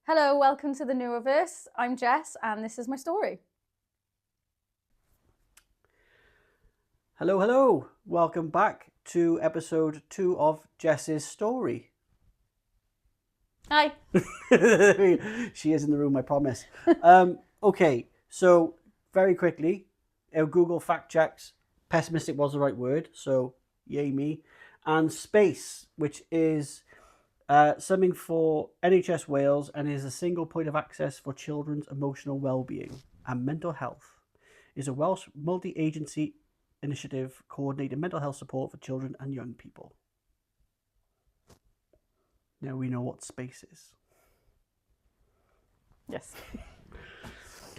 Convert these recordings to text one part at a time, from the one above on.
Hello, welcome to the NeuroVerse. I'm Jess and this is my story. Hello. Welcome back to episode 2 of Jess's story. Hi. She is in the room, I promise. Okay, so very quickly, our Google fact checks. Pessimistic was the right word, so yay me. And space, which is something for NHS Wales and is a single point of access for children's emotional well-being and mental health. Is a Welsh multi-agency initiative coordinating mental health support for children and young people. Now we know what space is. Yes.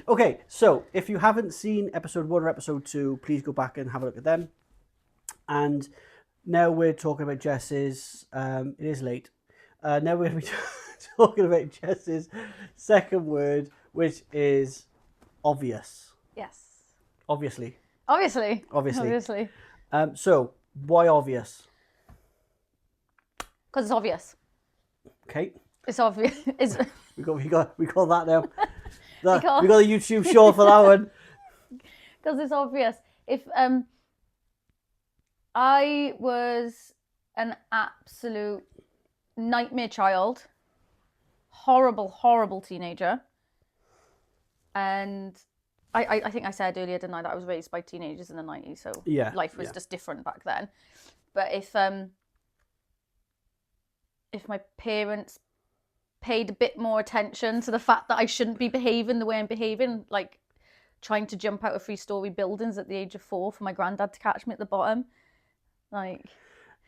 Okay, so if you haven't seen episode 1 or episode 2, please go back and have a look at them. And now we're talking about Jess's, it is late. Now we're going to be talking about Jess's second word, which is obvious. Yes. Obviously. Obviously. So why obvious? Because it's obvious. Okay. It's obvious. We call that now. We Because- got a YouTube short for that one. Because it's obvious. If I was an absolute nightmare child, horrible teenager, and I think I said earlier, didn't I, that I was raised by teenagers in the 90s, so Yeah, life was just different back then. But if my parents paid a bit more attention to the fact that I shouldn't be behaving the way I'm behaving, like trying to jump out of 3-story buildings at the age of 4 for my granddad to catch me at the bottom, like...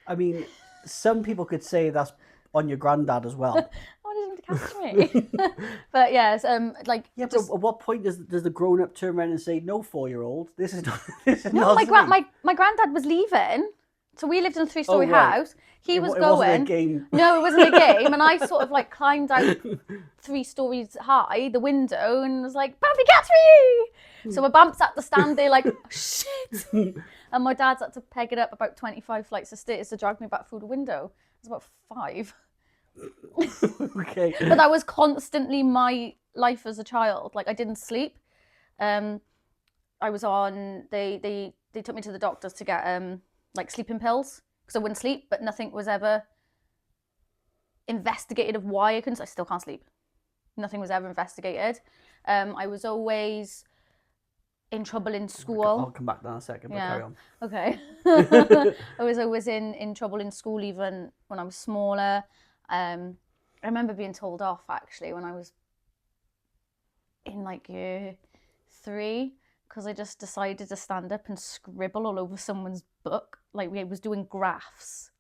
I mean, some people could say that's on your granddad as well. I wanted him to catch me. But yes, like... Yeah, but at what point does the grown-up turn around and say, no, 4-year-old, this is not No, not my granddad was leaving. So we lived in a 3-story right. house. He was It going. wasn't a game. No, it wasn't a game. And I sort of like climbed out 3 stories high, the window, and was like, Bambi, catch me! So my Bamps had to stand there like, oh, shit. And my dad's had to peg it up about 25 flights of stairs to drag me back through the window. I was about 5. Okay. But that was constantly my life as a child. Like I didn't sleep. I was on, they took me to the doctors to get like sleeping pills because I wouldn't sleep, but nothing was ever investigated of why I couldn't. I still can't sleep. Nothing was ever investigated. I was always in trouble in school. I'll come back to that in a second, but carry on. Okay. I was always in trouble in school even when I was smaller. I remember being told off actually when I was in like year 3 because I just decided to stand up and scribble all over someone's book. Like we was doing graphs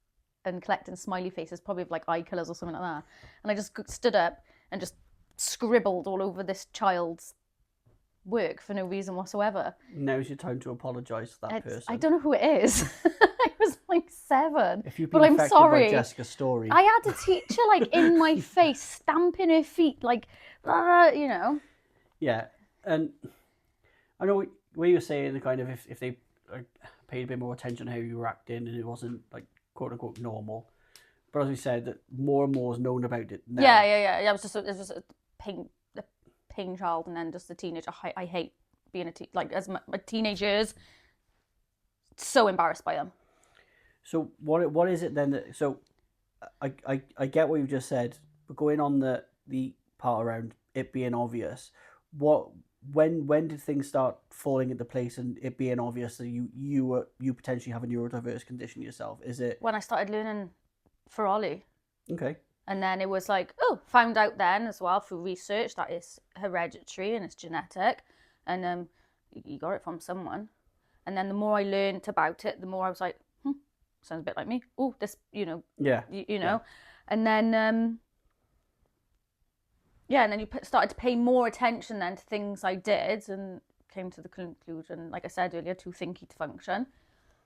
and collecting smiley faces, probably with like eye colours or something like that. And I just stood up and just scribbled all over this child's work for no reason whatsoever. Now's your time to apologise to that person. I don't know who it is. I was like 7. If you've been but I'm affected sorry. by Jessica's story. I had a teacher like in my face, stamping her feet, like, you know. Yeah, and I know what you're saying, the kind of if they paid a bit more attention to how you were acting and it wasn't like quote unquote normal. But as we said, that more and more is known about it now. Yeah. It was just a pain child, and then just a teenager. I hate being as my teenage years. So embarrassed by them. So what is it then that so I get what you just said, but going on the part around it being obvious, when did things start falling into place and it being obvious that you potentially have a neurodiverse condition yourself? Is it when I started learning for Ollie? Okay. And then it was like, found out then as well through research that it's hereditary and it's genetic, and you got it from someone. And then the more I learned about it, the more I was like, sounds a bit like me. Oh, this, you know. Yeah. You know. And then, and then you started to pay more attention then to things I did and came to the conclusion, like I said earlier, too thinky to function.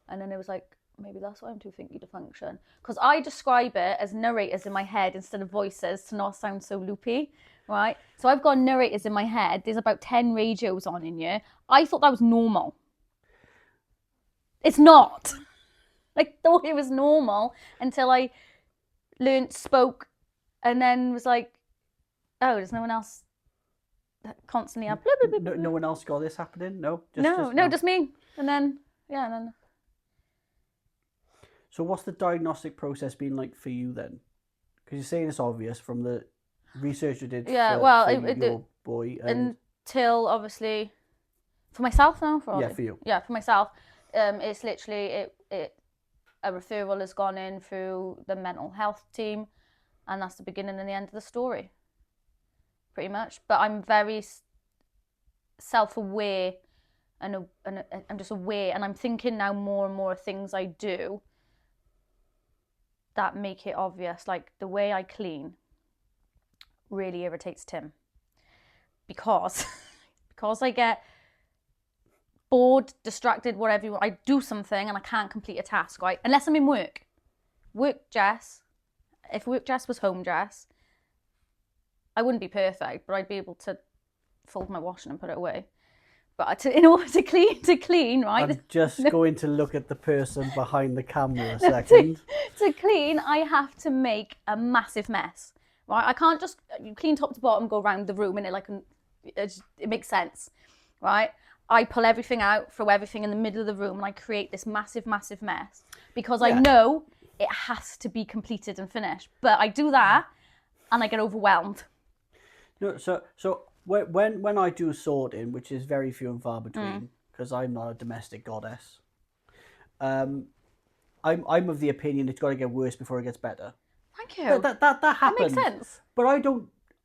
And then it was like, maybe that's why I'm too thinky to function. Because I describe it as narrators in my head instead of voices to not sound so loopy, right? So I've got narrators in my head. There's about 10 radios on in here. I thought that was normal. It's not. I thought it was normal until I spoke, and then was like, Oh, does no one else constantly have blah, blah, blah, blah, No, blah? no one else got this happening? No? Just me. And then, yeah, and then... So what's the diagnostic process been like for you then? Because you're saying it's obvious from the research you did Yeah, for, well, your boy and... until, obviously, for myself now? Yeah, for you. Yeah, for myself. It's literally, a referral has gone in through the mental health team, and that's the beginning and the end of the story, pretty much. But I'm very self-aware, and I'm just aware, and I'm thinking now more and more of things I do that make it obvious. Like the way I clean really irritates Tim, because I get bored, distracted, whatever you want. I do something and I can't complete a task, right? Unless I'm in work. Jess. If work Jess was home Jess, I wouldn't be perfect, but I'd be able to fold my washing and put it away. But in order to clean, right? I'm just going to look at the person behind the camera a second. To clean, I have to make a massive mess, right? I can't just clean top to bottom, go around the room, and it makes sense, right? I pull everything out, throw everything in the middle of the room, and I create this massive, massive mess because I know it has to be completed and finished. But I do that, and I get overwhelmed. No, so when I do sorting, which is very few and far between, because I'm not a domestic goddess, I'm of the opinion it's got to get worse before it gets better. Thank you. That happens. That makes sense. But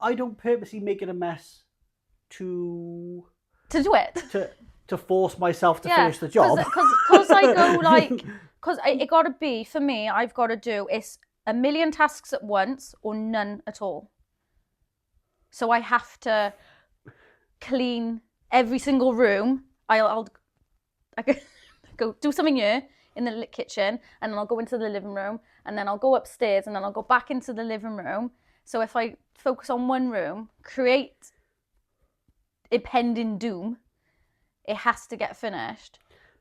I don't purposely make it a mess to do it. To force myself to finish the job. Because I go like, because it got to be, for me, I've got to do, it's a million tasks at once or none at all. So I have to clean every single room. I go do something here in the kitchen, and then I'll go into the living room, and then I'll go upstairs, and then I'll go back into the living room. So if I focus on one room, create impending doom, it has to get finished.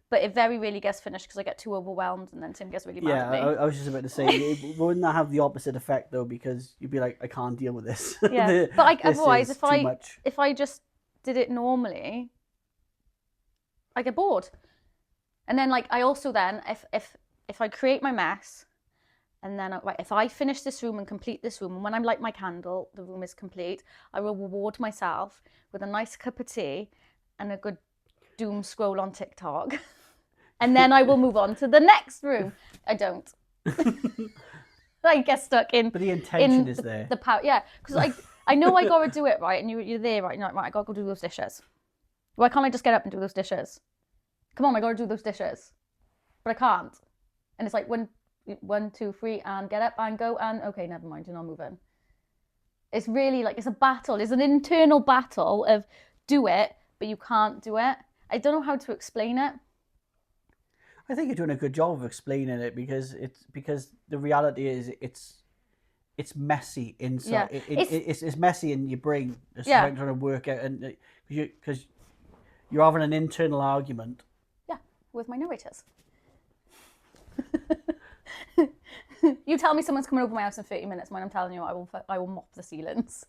But it very rarely gets finished because I get too overwhelmed, and then Tim gets really mad at me. I was just about to say, wouldn't that have the opposite effect though? Because you'd be like, I can't deal with this. Yeah, but otherwise, if I just did it normally, I get bored. And then like I also then if I create my mess, and then if I finish this room and complete this room, and when I light my candle, the room is complete, I will reward myself with a nice cup of tea and a good doom scroll on TikTok. And then I will move on to the next room. I don't. I get stuck in. But the intention is there. The power, yeah. Because I know I got to do it, right? And you're there, right? You're like, right, I got to go do those dishes. Why can't I just get up and do those dishes? Come on, I got to do those dishes. But I can't. And it's like, 1, 2, 3, and get up and go, and okay, never mind, you're not moving. It's really like, it's a battle. It's an internal battle of do it, but you can't do it. I don't know how to explain it. I think you're doing a good job of explaining it because the reality is it's messy inside. Yeah. It's messy in your brain. It's trying to work out, and because you're having an internal argument. Yeah, with my narrators. You tell me someone's coming over my house in 30 minutes, when I'm telling you I will mop the ceilings.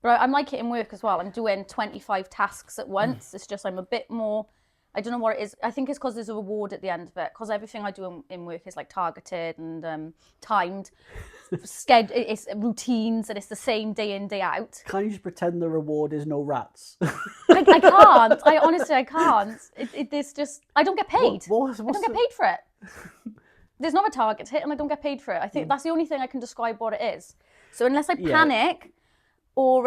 But I'm like it in work as well. I'm doing 25 tasks at once. It's just I'm a bit more, I don't know what it is. I think it's because there's a reward at the end of it. Because everything I do in work is like targeted and timed. It's routines, and it's the same day in, day out. Can't you just pretend the reward is no rats? I can't. I can't. There's just, I don't get paid. I don't get paid for it. There's not a target hit, and I don't get paid for it. I think that's the only thing I can describe what it is. So unless I panic, or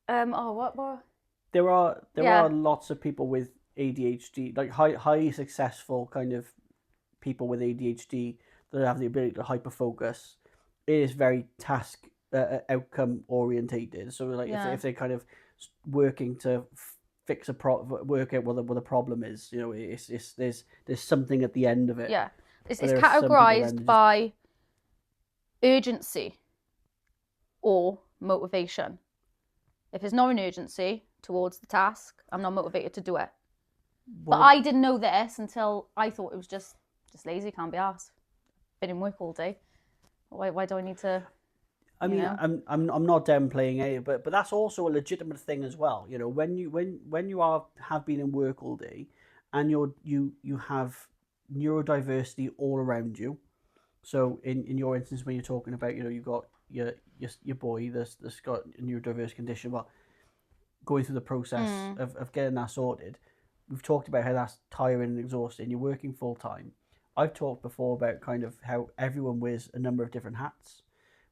what? There are lots of people with ADHD, like highly successful kind of people with ADHD that have the ability to hyperfocus. It is very task outcome orientated. So like if they're kind of working to work out what the problem is, you know, there's something at the end of it. Yeah, it's categorized by urgency or motivation. If there's not an urgency towards the task, I'm not motivated to do it. Well, but I didn't know this until I thought it was just lazy, can't be arsed. Been in work all day. Why do I need to? I mean, I'm not downplaying it, but that's also a legitimate thing as well. You know, when you have been in work all day, and you have neurodiversity all around you. So in your instance, when you're talking about, you know, you've got your boy that's got a neurodiverse condition, well, going through the process of getting that sorted. We've talked about how that's tiring and exhausting. You're working full time. I've talked before about kind of how everyone wears a number of different hats.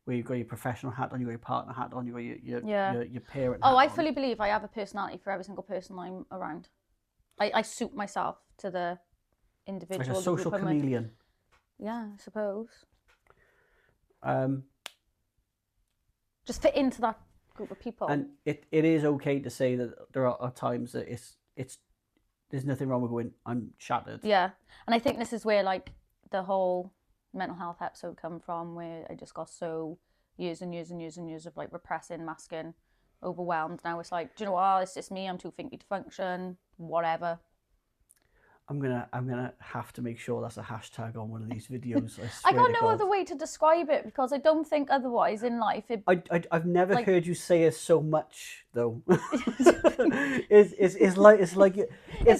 Where you've got your professional hat on, you've got your partner hat on, you've got your parent hat I on. fully believe I have a personality for every single person I'm around. I suit myself to the individual. Like a social chameleon. Yeah, I suppose. Um, Just fit into that group of people. And it is okay to say that there are times that it's there's nothing wrong with going, I'm shattered. Yeah, and I think this is where like the whole mental health episode come from, where I just got so years and years and years and years of like repressing, masking, overwhelmed. Now it's like, do you know what? It's just me. I'm too thinky to function. Whatever. I'm gonna have to make sure that's a hashtag on one of these videos. I got no other way to describe it, because I don't think otherwise in life. I've never heard you say it so much though. it's like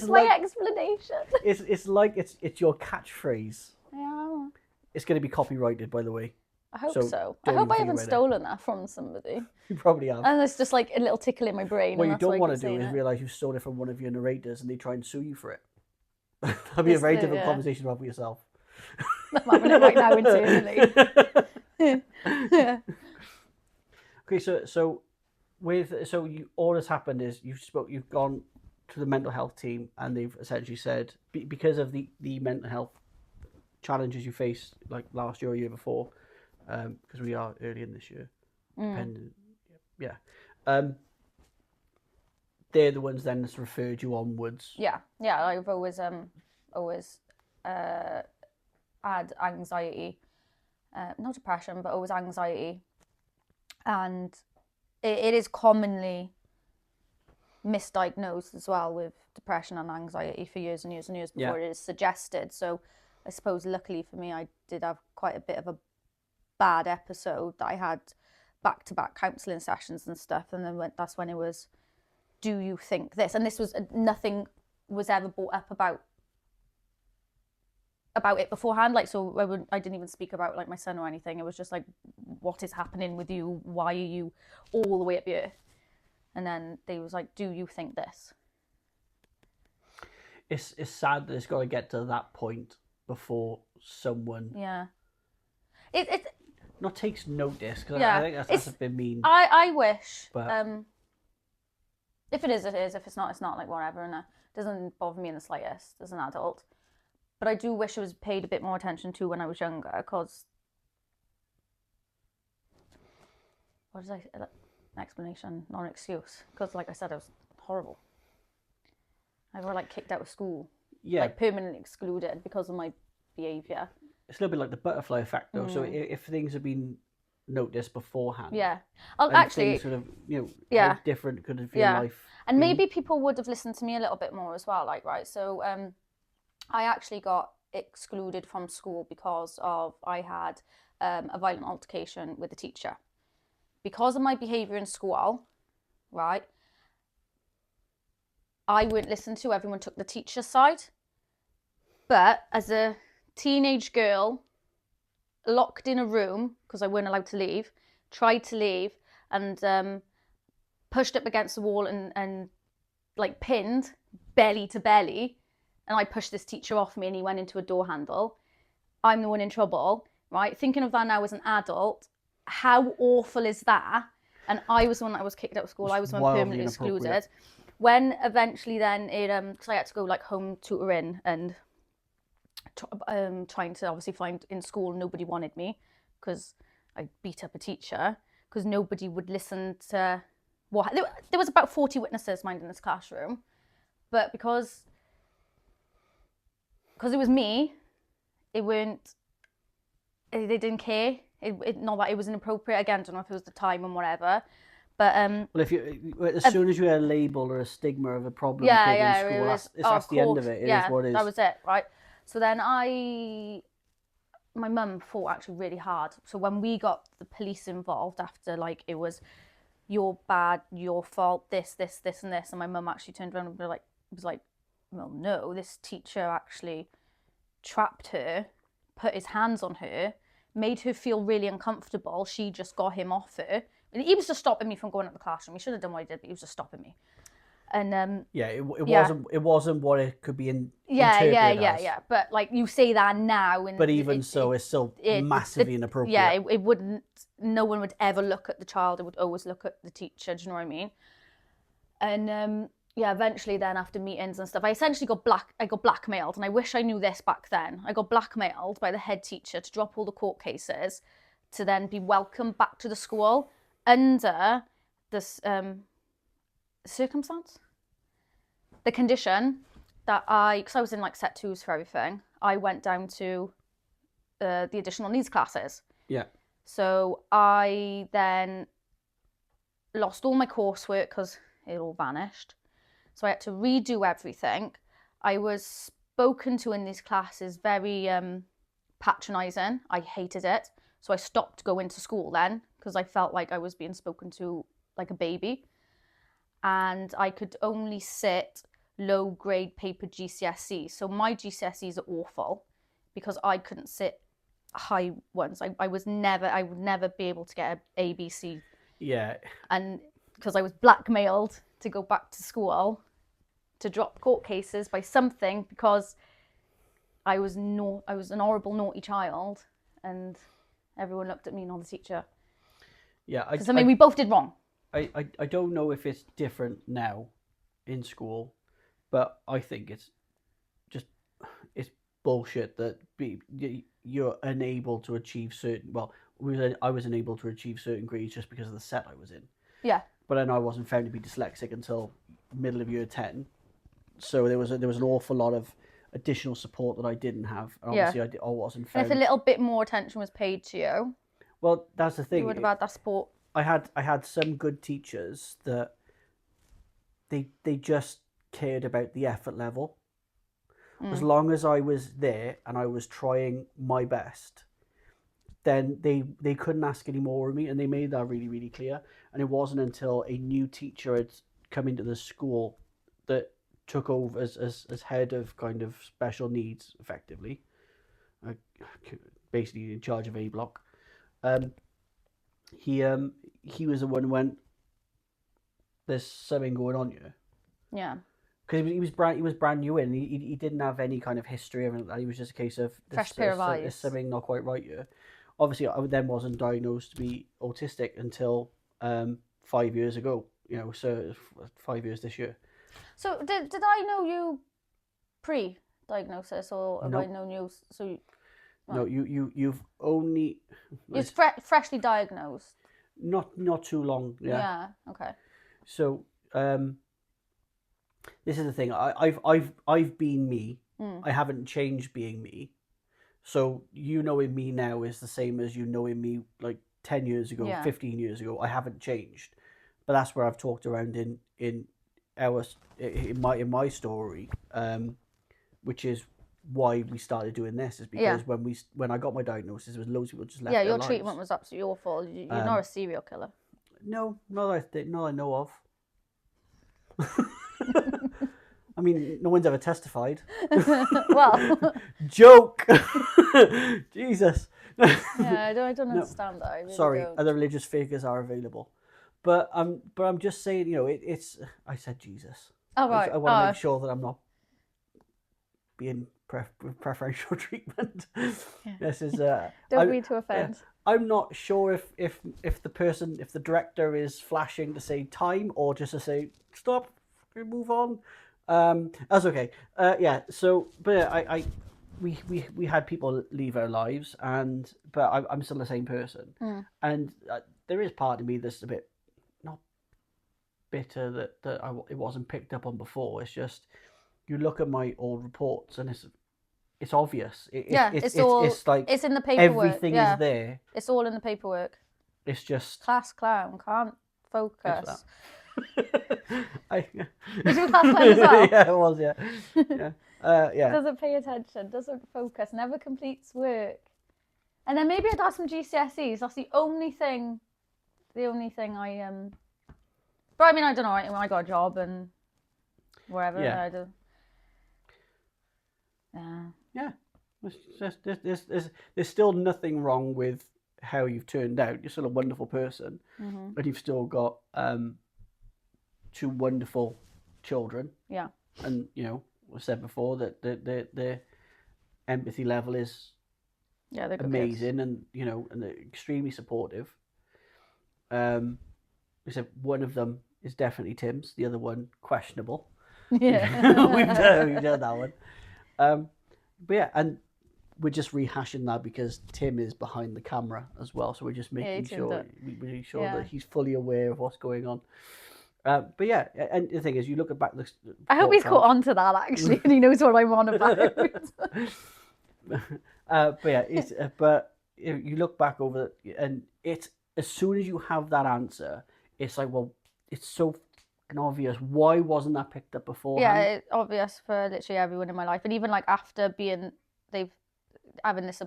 my explanation. It's like it's your catchphrase. Yeah. It's going to be copyrighted, by the way. I hope so. I hope I haven't stolen that from somebody. You probably have. And it's just like a little tickle in my brain. What you don't want to do is realise you stole it from one of your narrators and they try and sue you for it. That'd be a very different conversation to have with yourself. I'm having it right now internally. Okay, so you all that's happened is you've gone to the mental health team and they've essentially said because of the mental health challenges you faced like last year or year before, because we are early in this year, depending, they're the ones then that's referred you onwards. Yeah. I've always had anxiety, not depression, but always anxiety, and it is commonly misdiagnosed as well with depression and anxiety for years and years and years before it is suggested. So I suppose luckily for me, I did have quite a bit of a bad episode that I had back-to-back counselling sessions and stuff, and then that's when it was, do you think this? And this was, nothing was ever brought up about it beforehand. Like, so I didn't even speak about like my son or anything. It was just like, what is happening with you? Why are you all the way up here? And then they was like, do you think this? It's sad that it's got to get to that point before someone it not takes notice, because I think that's a bit mean. I wish, but if it is, it is. If it's not, it's not. Like, whatever. And it doesn't bother me in the slightest as an adult. But I do wish it was paid a bit more attention to when I was younger, because what did I say? An explanation, not an excuse. Because, like I said, it was horrible. I got like kicked out of school. Yeah. Like permanently excluded because of my behaviour. It's a little bit like the butterfly effect, though. So if things have been noticed beforehand, actually, sort of, how different could have your life and been? Maybe people would have listened to me a little bit more as well. Like, right, so I actually got excluded from school because I had a violent altercation with a teacher because of my behaviour in school. Right, I wouldn't listen to. Everyone took the teacher's side, but as a teenage girl, locked in a room because I weren't allowed to leave, tried to leave, and pushed up against the wall and like pinned belly to belly, and I pushed this teacher off me and he went into a door handle. I'm the one in trouble, right? Thinking of that now as an adult, how awful is that? And I was the one that was kicked out of school. I was the one permanently excluded. When eventually then because I had to go like home tutoring and trying to obviously find in school, nobody wanted me because I beat up a teacher, because nobody would listen to what there was about 40 witnesses, mind, in this classroom, but because it was me, they didn't care. Not that it was inappropriate. Again, I don't know if it was the time and whatever, but well, as soon as you had a label or a stigma of a problem in school, that's the end of it. It is what it is. That was it, right? So then I my mum fought actually really hard. So when we got the police involved after, like, it was, you're bad, your fault, this, and this. And my mum actually turned around and was like, well, no, this teacher actually trapped her, put his hands on her, made her feel really uncomfortable. She just got him off her. And he was just stopping me from going out the classroom. He should have done what he did, but he was just stopping me. And it wasn't what it could be interpreted as. But like, you say that now, and but even it's still massively inappropriate. Yeah, it wouldn't. No one would ever look at the child. It would always look at the teacher. Do you know what I mean? And eventually, then after meetings and stuff, I essentially got blackmailed, and I wish I knew this back then. I got blackmailed by the head teacher to drop all the court cases, to then be welcomed back to the school under this circumstance, the condition that because I was in like set 2s for everything, I went down to the additional needs classes. Yeah. So I then lost all my coursework because it all vanished. So I had to redo everything. I was spoken to in these classes very patronising. I hated it. So I stopped going to school then, because I felt like I was being spoken to like a baby. And I could only sit low grade paper GCSE. So my GCSEs are awful because I couldn't sit high ones. I would never be able to get a ABC. Yeah. And because I was blackmailed to go back to school to drop court cases by something, because I was an horrible naughty child, and everyone looked at me, not the teacher. Yeah. Because we both did wrong. I don't know if it's different now in school, but I think it's bullshit that you're unable to achieve certain. Well, I was unable to achieve certain grades just because of the set I was in. Yeah. But then I wasn't found to be dyslexic until middle of year 10, so there was an awful lot of additional support that I didn't have. And obviously, I wasn't found. And if a little bit more attention was paid to you, well, that's the thing. You would have had that support. I had some good teachers that they just cared about the effort level. As long as I was there and I was trying my best, then they couldn't ask any more of me, and they made that really, really clear. And it wasn't until a new teacher had come into the school that took over as head of kind of special needs, effectively, basically in charge of A block. He was the one who went, there's something going on here. Yeah. Because he was brand new in. He didn't have any kind of history of it. He was just a case of fresh pair of eyes. There's something not quite right here. Obviously, I then wasn't diagnosed to be autistic until 5 years ago. So 5 years this year. So did I know you pre-diagnosis, or have I known you? So no, you've only. You're freshly diagnosed. Not too long. Yeah. Yeah. Okay. So this is the thing. I've been me. I haven't changed being me. So knowing me now is the same as knowing me like 10 years ago, 15 years ago. I haven't changed, but that's where I've talked around in my story, which is why we started doing this, is because when I got my diagnosis, there was loads of people just left their your lives. treatment was absolutely awful. You're not a serial killer. No, not that I know of. I mean, no one's ever testified. Well, joke. Jesus. Yeah, I don't understand that. I really Sorry, don't. other religious figures are available, but I'm just saying, it's. I said Jesus. Oh right. I want to make sure that I'm not being preferential treatment. Yeah. This is. Don't mean to offend. I'm not sure if the director is flashing to say time or just to say stop, move on. That's okay. So, but we had people leave our lives, but I'm still the same person, and there is part of me that's a bit not bitter that it wasn't picked up on before. It's just you look at my old reports and it's obvious. It's like it's in the paperwork. Everything is there. It's all in the paperwork. It's just class clown can't focus. Was you class clown as well? Yeah, it was. Yeah. Doesn't pay attention. Doesn't focus. Never completes work. And then maybe I'd have some GCSEs. That's the only thing I But I mean, I don't know. I got a job and wherever. Yeah. I do. Yeah. There's still nothing wrong with how you've turned out. You're still a wonderful person, but you've still got 2 wonderful children. Yeah. And I said before that the empathy level is Yeah, they're good amazing, kids. and they're extremely supportive. We said one of them is definitely Tim's. The other one questionable. Yeah. we've done that one. But yeah, and we're just rehashing that because Tim is behind the camera as well, so we're just making sure that he's fully aware of what's going on. But yeah, and the thing is, you look back. I hope he's caught on to that actually, and he knows what I'm on about. But yeah, but you look back over it, and it's as soon as you have that answer, it's like, well, it's so obvious. Why wasn't that picked up beforehand? Yeah, it's obvious for literally everyone in my life, and even like after having this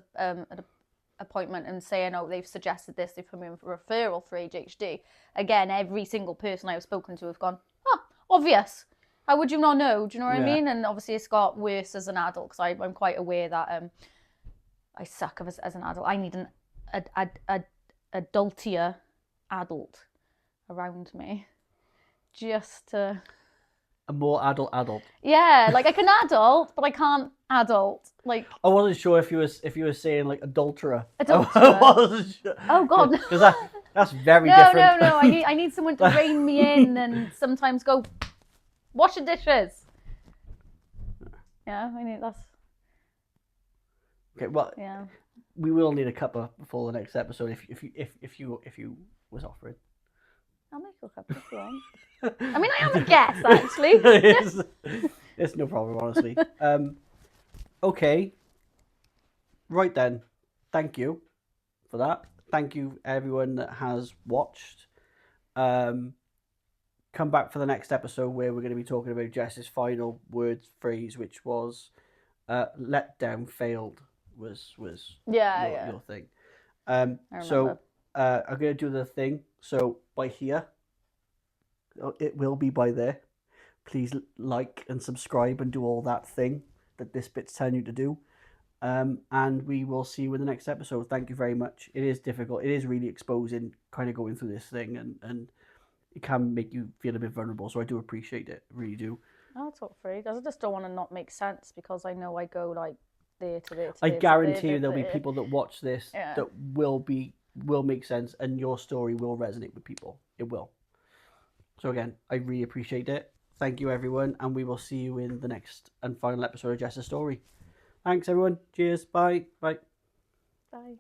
appointment and saying, oh, they've suggested this, they've put me in for referral for ADHD. Again, every single person I've spoken to have gone, obvious. How would you not know? Do you know what I mean? And obviously it's got worse as an adult because I'm quite aware that I suck as an adult. I need an adultier adult around me just to... A more adult. Yeah, like I can adult, but I can't adult. Like I wasn't sure if you were saying like adulterer. Adulterer. I wasn't sure. Oh God, because that's very different. No. I need someone to rein me in and sometimes go wash the dishes. Yeah, I need that's. Okay, well, yeah, we will need a cuppa before the next episode if you was offering. I'll make you a cup if you want. I mean, I am a guest actually. It's no problem, honestly. Okay. Right then. Thank you for that. Thank you everyone that has watched. Come back for the next episode where we're going to be talking about Jess's final phrase, which was letdown failed was your thing. So I'm going to do the thing. So by here, it will be by there. Please like and subscribe and do all that thing that this bit's telling you to do. And we will see you in the next episode. Thank you very much. It is difficult. It is really exposing, kind of going through this thing, and it can make you feel a bit vulnerable. So I do appreciate it. Really do. I'll talk free. I just don't want to not make sense because I know I go like there to there. I guarantee you there'll be people that watch this that will make sense, and your story will resonate with people. It will. So again, I really appreciate it. Thank you, everyone, and we will see you in the next and final episode of Jess's story. Thanks, everyone. Cheers. Bye. Bye. Bye.